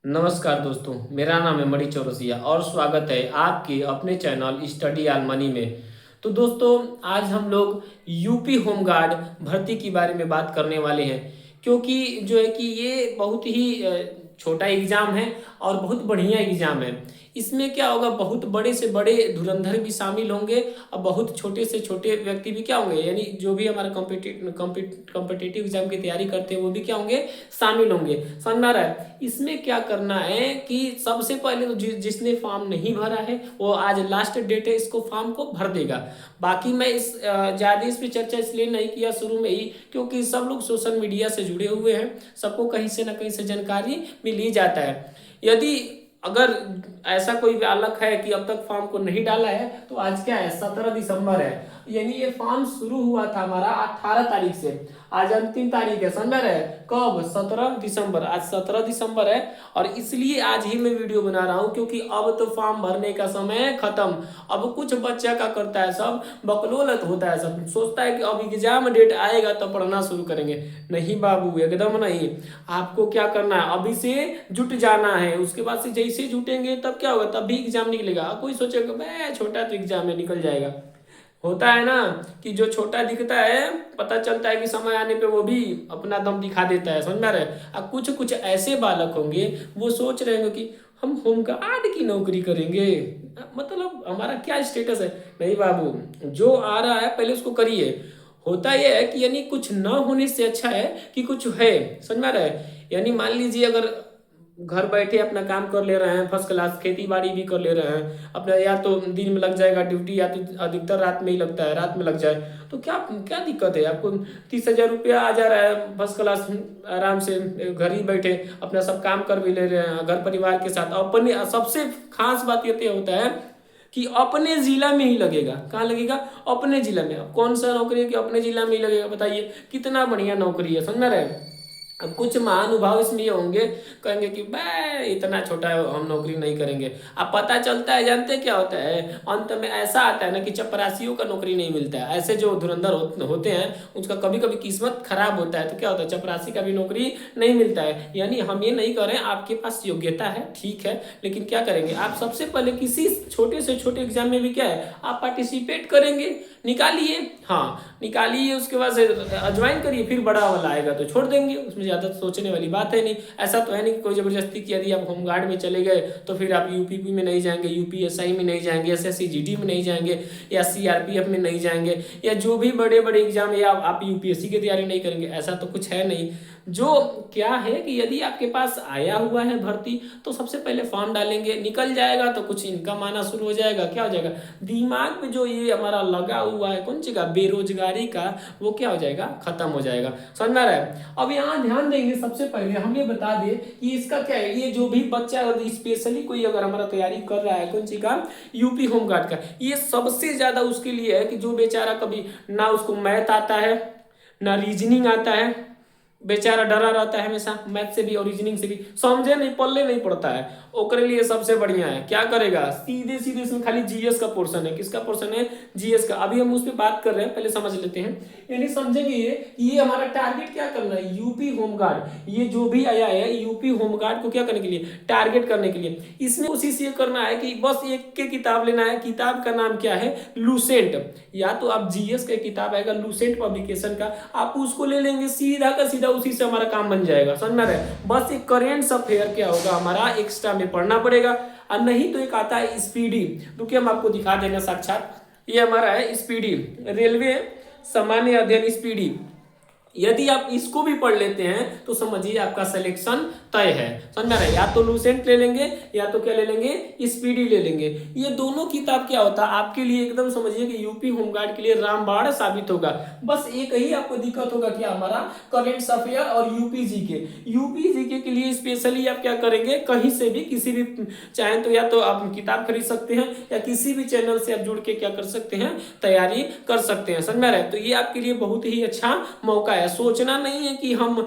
नमस्कार दोस्तों, मेरा नाम है मणि चौरसिया और स्वागत है आपके अपने चैनल स्टडी ऑन मनी में। तो दोस्तों, आज हम लोग यूपी होमगार्ड भर्ती के बारे में बात करने वाले हैं, क्योंकि जो है कि ये बहुत ही छोटा एग्जाम है और बहुत बढ़िया एग्जाम है। इसमें क्या होगा, बहुत बड़े से बड़े धुरंधर भी शामिल होंगे और बहुत छोटे से छोटे व्यक्ति भी क्या होंगे, यानी जो भी हमारा कॉम्पिटिटिव एग्जाम की तैयारी करते हैं वो भी क्या होंगे, शामिल होंगे। समझ में आ रहा है? इसमें क्या करना है कि सबसे पहले तो जिसने फॉर्म नहीं भरा है वो आज लास्ट डेट है, इसको फॉर्म को भर देगा। बाकी मैं ज़्यादा इस पर चर्चा इसलिए नहीं किया शुरू में ही, क्योंकि सब लोग सोशल मीडिया से जुड़े हुए हैं, सबको कहीं से ना कहीं से जानकारी मिल ही जाता है। यदि अगर ऐसा कोई बालक है कि अब तक फॉर्म को नहीं डाला है, तो आज क्या है, 17 दिसंबर है, यानी ये फॉर्म शुरू हुआ था हमारा 18 तारीख से। आज अंतिम तारीख है, समझ रहे हैं? कब? 17 दिसंबर। आज 17 दिसंबर है और इसलिए आज ही मैं वीडियो बना रहा हूँ, क्योंकि अब तो फॉर्म भरने का समय खत्म। अब कुछ बच्चा क्या करता है, सब बकलोलत होता है, सब सोचता है कि अब एग्जाम डेट आएगा तो पढ़ना शुरू करेंगे। नहीं बाबू, एकदम नहीं। आपको क्या करना है, अभी से जुट जाना है। उसके बाद से जैसे जुटेंगे तब क्या होगा, तब भी एग्जाम निकलेगा। कोई सोचेगा मैं छोटा तो एग्जाम में निकल जाएगा। होता है ना कि जो छोटा दिखता है, पता चलता है कि समय आने पे वो भी अपना दम दिखा देता है। समझ में आ रहा है? अब कुछ कुछ ऐसे बालक होंगे, वो सोच रहे होंगे कि हम होमगार्ड की नौकरी करेंगे, मतलब हमारा क्या स्टेटस है। नहीं बाबू, जो आ रहा है पहले उसको करिए। होता यह है कि यानी कुछ ना होने से अच्छा है कि कुछ है। समझ में आ रहा है? यानी मान लीजिए अगर घर बैठे अपना काम कर ले रहे हैं, फर्स्ट क्लास खेती बाड़ी भी कर ले रहे हैं अपना, या तो दिन में लग जाएगा ड्यूटी, या तो अधिकतर रात में ही लगता है, रात में लग जाए तो क्या क्या दिक्कत है आपको? 30,000 रुपया आ जा रहा है फर्स्ट क्लास, आराम से घर ही बैठे अपना सब काम कर भी ले रहे हैं घर परिवार के साथ। अपने सबसे खास बात ये तो होता है कि अपने जिला में ही लगेगा। कहाँ लगेगा? अपने जिला में। अब कौन सा नौकरी है कि अपने जिला में ही लगेगा? बताइए, कितना बढ़िया नौकरी है। समझ रहे हैं? अब कुछ महानुभाव इसमें ये होंगे, कहेंगे कि भाई इतना छोटा है, हम नौकरी नहीं करेंगे। अब पता चलता है, जानते क्या होता है, अंत में ऐसा आता है ना कि चपरासियों का नौकरी नहीं मिलता है। ऐसे जो धुरंधर होते हैं उसका कभी कभी किस्मत खराब होता है, तो क्या होता है, चपरासी का भी नौकरी नहीं मिलता है। यानी हम ये नहीं करें, आपके पास योग्यता है ठीक है, लेकिन क्या करेंगे आप, सबसे पहले किसी छोटे से छोटे एग्जाम में भी क्या है, आप पार्टिसिपेट करेंगे, निकालिए। हाँ निकालिए, उसके बाद ज्वाइन करिए, फिर बड़ा वाला आएगा तो छोड़ देंगे। उसमें ज़्यादा सोचने वाली बात है नहीं। ऐसा तो है नहीं कि कोई ज़बरदस्ती की यदि आप होमगार्ड में चले गए तो फिर आप यूपीपी में नहीं जाएंगे, यूपीएसआई में नहीं जाएंगे, एसएससी जीडी में नहीं जाएंगे, या सीआरपीएफ में नहीं जाएंगे, या जो भी बड़े बड़े एग्जाम, या आप यूपीएससी की तैयारी नहीं करेंगे। ऐसा तो कुछ है नहीं। जो क्या है कि यदि आपके पास आया हुआ है भर्ती, तो सबसे पहले फॉर्म डालेंगे, निकल जाएगा तो कुछ इनकम आना शुरू हो जाएगा। क्या हो जाएगा, दिमाग में जो ये हमारा लगा हुआ है कौन सी का, बेरोजगारी का, वो क्या हो जाएगा, खत्म हो जाएगा। समझ में आ रहा है? अब यहाँ ध्यान देंगे, सबसे पहले हम ये बता दें कि इसका क्या है, ये जो भी बच्चा अगर स्पेशली कोई अगर हमारा तैयारी कर रहा है कौन सी का, यूपी होमगार्ड का, ये सबसे ज्यादा उसके लिए है कि जो बेचारा कभी ना उसको मैथ आता है ना रीजनिंग आता है, बेचारा डरा रहता है हमेशा, मैथ से भी और रीजनिंग से भी समझे नहीं, पल्ले नहीं पड़ता है, ओकरे लिए सबसे बढ़िया है। क्या करेगा, सीधे सीधे इसमें खाली जीएस का पोर्शन है। किसका पोर्शन है? जीएस का। अभी हम उस पर बात कर रहे हैं, पहले समझ लेते हैं। यानी समझेंगे ये हमारा टारगेट क्या करना है, यूपी होमगार्ड। ये जो भी आया है यूपी होमगार्ड को क्या करने के लिए, टारगेट करने के लिए। इसमें उसी से करना है कि बस एक के किताब लेना है। किताब का नाम क्या है, लूसेंट। या तो आप जीएस का किताब आएगा लूसेंट पब्लिकेशन का, आप उसको ले लेंगे, सीधा का सीधा उसी से हमारा काम बन जाएगा। समझ में आ रहा है? बस एक करेंट अफेयर क्या होगा हमारा, एक्स्ट्रा में पढ़ना पड़ेगा। और नहीं तो एक आता है स्पीडी, रुकिए हम आपको दिखा देंगे साक्षात। ये हमारा है स्पीडी, रेलवे सामान्य अध्ययन स्पीडी। यदि आप इसको भी पढ़ लेते हैं तो समझिए आपका सिलेक्शन तय है। समझ में आ रहा है? या तो लूसेंट ले लेंगे, या तो क्या ले लेंगे, स्पीडी ले लेंगे। ये दोनों किताब क्या होता है आपके लिए, एकदम समझिए कि यूपी होमगार्ड के लिए रामबाण साबित होगा। बस एक ही आपको दिक्कत होगा कि हमारा करेंट अफेयर और यूपी जीके के लिए स्पेशली आप क्या करेंगे, कहीं से भी किसी भी चाहे तो, या तो आप किताब खरीद सकते हैं, या किसी भी चैनल से आप जुड़ के क्या कर सकते हैं, तैयारी कर सकते हैं। समझ में आ रहा है? तो ये आपके लिए बहुत ही अच्छा मौका है। सोचना नहीं है कि हम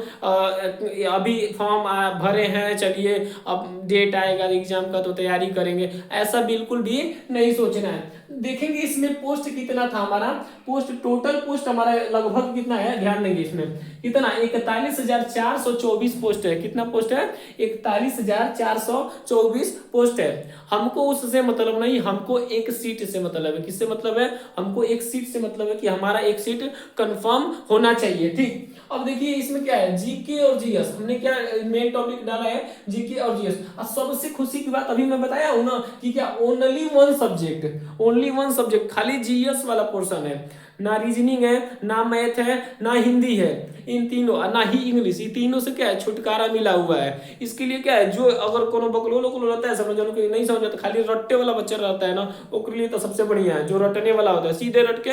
अभी फॉर्म भरे हैं, चलिए अब डेट आएगा एग्जाम का तो तैयारी करेंगे, ऐसा बिल्कुल भी नहीं सोचना है। देखेंगे इसमें पोस्ट कितना था हमारा, पोस्ट टोटल पोस्ट हमारा लगभग कितना है, ध्यान देंगे इसमें कितना 41,424 पोस्ट है। कितना पोस्ट है, 41,424 पोस्ट है। हमको उससे मतलब नहीं, हमको एक सीट से मतलब है। किससे मतलब है, हमको एक सीट से मतलब है कि हमारा एक सीट कंफर्म होना चाहिए। ठीक, अब देखिए इसमें क्या है, जीके और जीएस, हमने क्या मेन टॉपिक डाला है, जीके और जीएस। और सबसे खुशी की बात अभी मैं बताया हूं ना कि क्या ओनली वन सब्जेक्ट, खाली जीएस वाला पोर्शन है, ना रीजनिंग है, ना मैथ है, ना हिंदी है, इन तीनों, ना ही इंग्लिश, ये तीनों से क्या है छुटकारा मिला हुआ है। इसके लिए क्या है, जो अगर कोनो बकलोल रहता है, समझ लो कि नहीं समझ आता, खाली रट्टे वाला बच्चा रहता है ना, उसके लिए तो सबसे बढ़िया है, जो रटने वाला होता है सीधे रट के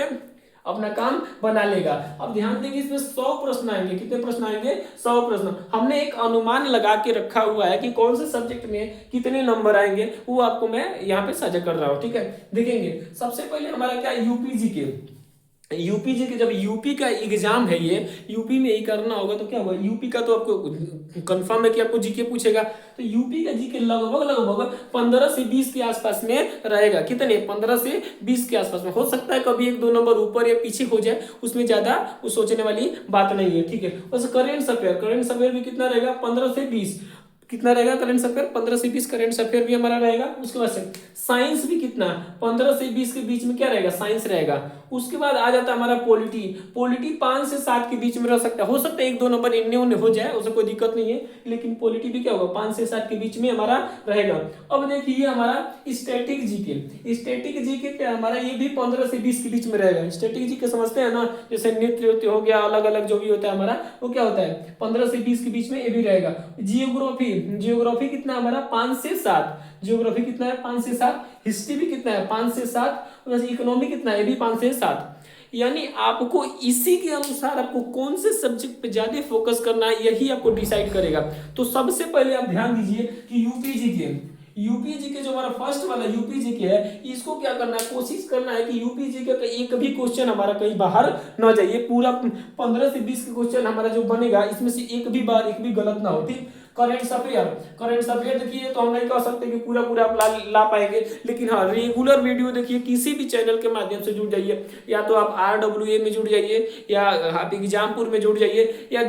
अपना काम बना लेगा। अब ध्यान देंगे इसमें 100 प्रश्न आएंगे। कितने प्रश्न आएंगे, 100 प्रश्न। हमने एक अनुमान लगा के रखा हुआ है कि कौन से सब्जेक्ट में कितने नंबर आएंगे, वो आपको मैं यहाँ पे साझा कर रहा हूँ। ठीक है, देखेंगे सबसे पहले हमारा क्या, यूपीजी के जब यूपी का एग्जाम है, ये यूपी में ही करना होगा तो क्या होगा, यूपी का तो आपको कंफर्म है कि आपको जीके पूछेगा, तो यूपी का जीके लगभग 15 से 20 के आसपास में रहेगा। कितने, 15 से 20 के आसपास में। हो सकता है कभी 1-2 नंबर ऊपर या पीछे हो जाए, उसमें ज्यादा वो सोचने वाली बात नहीं है। ठीक है, बस करेंट अफेयर भी कितना रहेगा, 15 से 20 कितना रहेगा करंट अफेयर, 15 से 20 करंट अफेयर भी हमारा रहेगा। उसके बाद से साइंस भी कितना, 15 से 20 के बीच में क्या रहेगा, साइंस रहेगा। उसके बाद आ जाता है हमारा पॉलिटी 5 से 7 के बीच में रह सकता है। हो सकता है 1-2 नंबर इन्ने उन्ने हो जाए, उससे कोई दिक्कत नहीं है, लेकिन पॉलिटी भी क्या होगा, 5 से 7 के बीच में हमारा रहेगा। अब देखिए हमारा स्टैटिक जीके क्या हमारा, ये भी 15 से 20 के बीच में रहेगा। स्टैटिक जीके समझते हैं ना, जैसे नृत्य हो गया, अलग अलग जो भी होता है हमारा, वो क्या होता है 15 से 20 के बीच में ये भी रहेगा। जियोग्राफी कितना हमारा, 5 से 7, जियोग्राफी कितना है, 5 से 7। हिस्ट्री भी कितना है, 5 से 7। वैसे इकोनॉमी कितना है, ये भी 5 से 7। यानी आपको इसी के अनुसार आपको कौन से सब्जेक्ट पे ज्यादा फोकस करना है, यही आपको डिसाइड करेगा। तो सबसे पहले आप ध्यान दीजिए कि यूपीजी के जो हमारा फर्स्ट वाला यूपीजी के है, इसको क्या करना है, कोशिश करना है कि यूपीजी का एक भी क्वेश्चन हमारा कहीं बाहर न जाए। पूरा 15 से 20 के क्वेश्चन हमारा जो बनेगा, इसमें से एक भी गलत ना हो। ठीक, करेंट अफेयर देखिए, तो हम नहीं कह सकते कि पूरा आप ला पाएंगे, लेकिन हाँ रेगुलर वीडियो देखिए, किसी भी चैनल के माध्यम से जुड़ जाइए, या तो आप RWA में जुड़ जाइए, या आप एग्जामपुर में जुड़ जाइए, या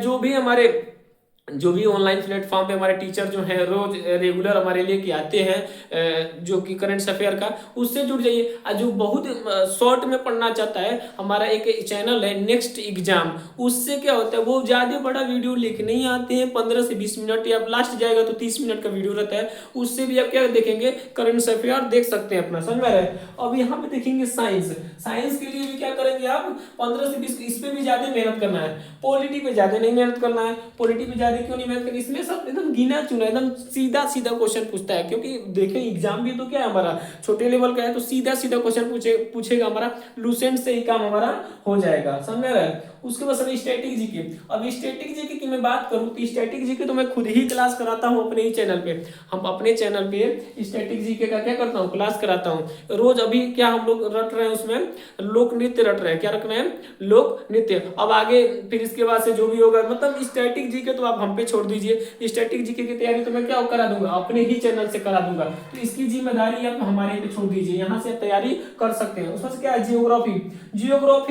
जो भी ऑनलाइन प्लेटफॉर्म पे हमारे टीचर जो हैं रोज रेगुलर हमारे लेके आते हैं, जो कि करंट अफेयर का, उससे जुड़ जाइए। और जो बहुत शॉर्ट में पढ़ना चाहता है, हमारा एक चैनल है नेक्स्ट एग्जाम, उससे क्या होता है, वो ज्यादा बड़ा वीडियो लेके नहीं आते हैं, 15 से 20 मिनट, या लास्ट जाएगा तो 30 मिनट का वीडियो रहता है, उससे भी आप क्या देखेंगे, करंट अफेयर देख सकते हैं अपना, समझ में आ रहा है। अब यहाँ पे देखेंगे साइंस के लिए भी क्या करेंगे आप, 15 से 20, इस पे भी ज्यादा मेहनत करना है। पॉलिटी पे ज्यादा नहीं मेहनत करना है, पॉलिटी पे ज्यादा क्यों नहीं मेहनत करनी, इसमें सब एकदम गिना चुना, एकदम सीधा क्वेश्चन पूछता है, क्योंकि देखें एग्जाम भी तो क्या है हमारा छोटे लेवल का है, तो सीधा क्वेश्चन पूछेगा हमारा, लूसेंट से ही काम हमारा हो जाएगा, समझ में आ रहा है। उसके बाद स्टैटिक जीके, अब स्टैटिक जीके की मैं बात करूं तो स्टैटिक जीके तो मैं खुद ही क्लास कराता हूं अपने ही चैनल पे। हम अपने चैनल पे स्टैटिक जीके का क्या करता हूं, क्लास कराता हूं रोज। अभी क्या हम लोग रट रहे हैं, उसमें लोक नृत्य रट रहे हैं, क्या रख रहे हैं, लोक नृत्य। अब आगे फिर इसके बाद से जो भी होगा, मतलब स्टैटिक जीके तो आप हम पे छोड़ दीजिए, स्टैटिक जीके की तैयारी तो मैं क्या करा दूंगा, अपने ही चैनल से करा दूंगा, तो इसकी जिम्मेदारी आप हमारे पे छोड़ दीजिए, यहाँ से तैयारी कर सकते हैं। उसमें क्या है, जियोग्राफी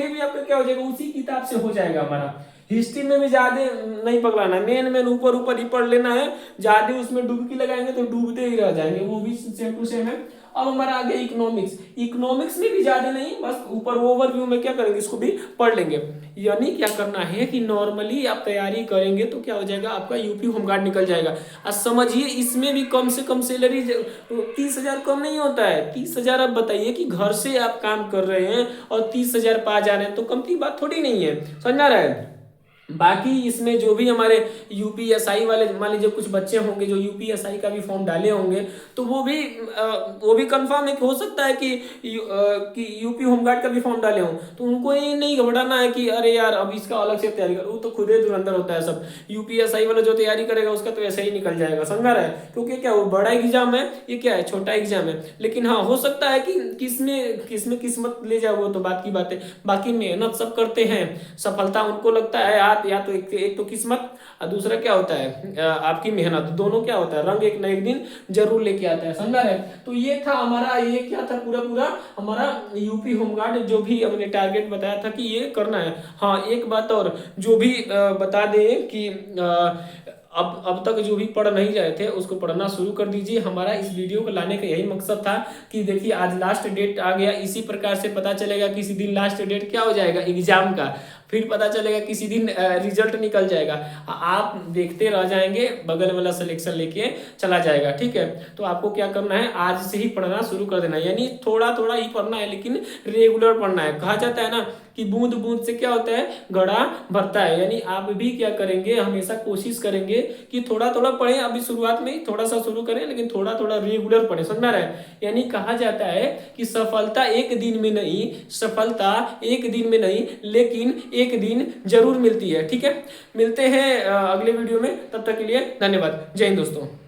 भी आपका क्या हो जाएगा, उसी किताब से हो जाएगा हमारा। हिस्ट्री में भी ज्यादा नहीं पकड़ाना है, मेन ऊपर ही पढ़ लेना है, ज्यादा उसमें डुबकी लगाएंगे तो डूबते ही रह जाएंगे, वो भी सेम टू सेम है। अब हमारा आ गया इकोनॉमिक्स में भी ज्यादा नहीं, बस ऊपर ओवरव्यू में क्या करेंगे, इसको भी पढ़ लेंगे। यानी क्या करना है कि नॉर्मली आप तैयारी करेंगे तो क्या हो जाएगा, आपका यूपी होमगार्ड निकल जाएगा। अब समझिए इसमें भी कम से कम सैलरी 30,000 कम नहीं होता है। 30,000 आप बताइए कि घर से आप काम कर रहे हैं और 30,000 पा जा रहे हैं, तो कम की बात थोड़ी नहीं है, समझ आ रहा है। बाकी इसमें जो भी हमारे यूपीएसआई वाले, मान लीजिए कुछ बच्चे होंगे जो यूपीएसआई का भी फॉर्म डाले होंगे, तो वो भी कंफर्म है कि हो सकता है कि यूपी होमगार्ड का भी फॉर्म डाले हों, तो उनको ये नहीं घबराना है कि अरे यार अब इसका अलग से तैयारी करो, वो तो खुद ही धुरंधर होता है सब। यूपीएसआई वाला जो तैयारी करेगा उसका तो ऐसे ही निकल जाएगा, समझ रहा है, क्योंकि क्या वो बड़ा एग्जाम है, ये क्या है छोटा एग्जाम है। लेकिन हाँ हो सकता है कि किसमें किस्मत ले जाए, वो तो बात की बात है। बाकी मेहनत सब करते हैं, सफलता उनको लगता है यार औकात या तो एक तो किस्मत और दूसरा क्या होता है आपकी मेहनत, दोनों क्या होता है रंग एक ना एक दिन जरूर लेके आता है, समझा रहे। तो ये था हमारा, ये क्या था पूरा पूरा हमारा यूपी होमगार्ड जो भी हमने टारगेट बताया था कि ये करना है। हाँ एक बात और जो भी बता दें कि अब तक जो भी पढ़ नहीं रहे थे उसको पढ़ना शुरू कर दीजिए। हमारा इस वीडियो को लाने का यही मकसद था कि देखिए आज लास्ट डेट आ गया, इसी प्रकार से पता चलेगा किसी दिन लास्ट डेट क्या हो जाएगा एग्जाम का, फिर पता चलेगा किसी दिन रिजल्ट निकल जाएगा, आप देखते रह जाएंगे, बगल वाला सिलेक्शन लेके चला जाएगा। ठीक है, तो आपको क्या करना है आज से ही पढ़ना शुरू कर देना है, यानी थोड़ा थोड़ा ही पढ़ना है लेकिन रेगुलर पढ़ना है। कहा जाता है ना कि बूंद बूंद से क्या होता है घड़ा भरता है, यानी आप भी क्या करेंगे हमेशा कोशिश करेंगे कि थोड़ा थोड़ा पढ़ें। अभी शुरुआत में ही थोड़ा सा शुरू करें लेकिन थोड़ा थोड़ा रेगुलर पढ़ें, समझ रहे हैं। यानी कहा जाता है कि सफलता एक दिन में नहीं, सफलता एक दिन में नहीं लेकिन एक दिन जरूर मिलती है। ठीक है, मिलते हैं अगले वीडियो में, तब तक के लिए धन्यवाद। जय हिंद दोस्तों।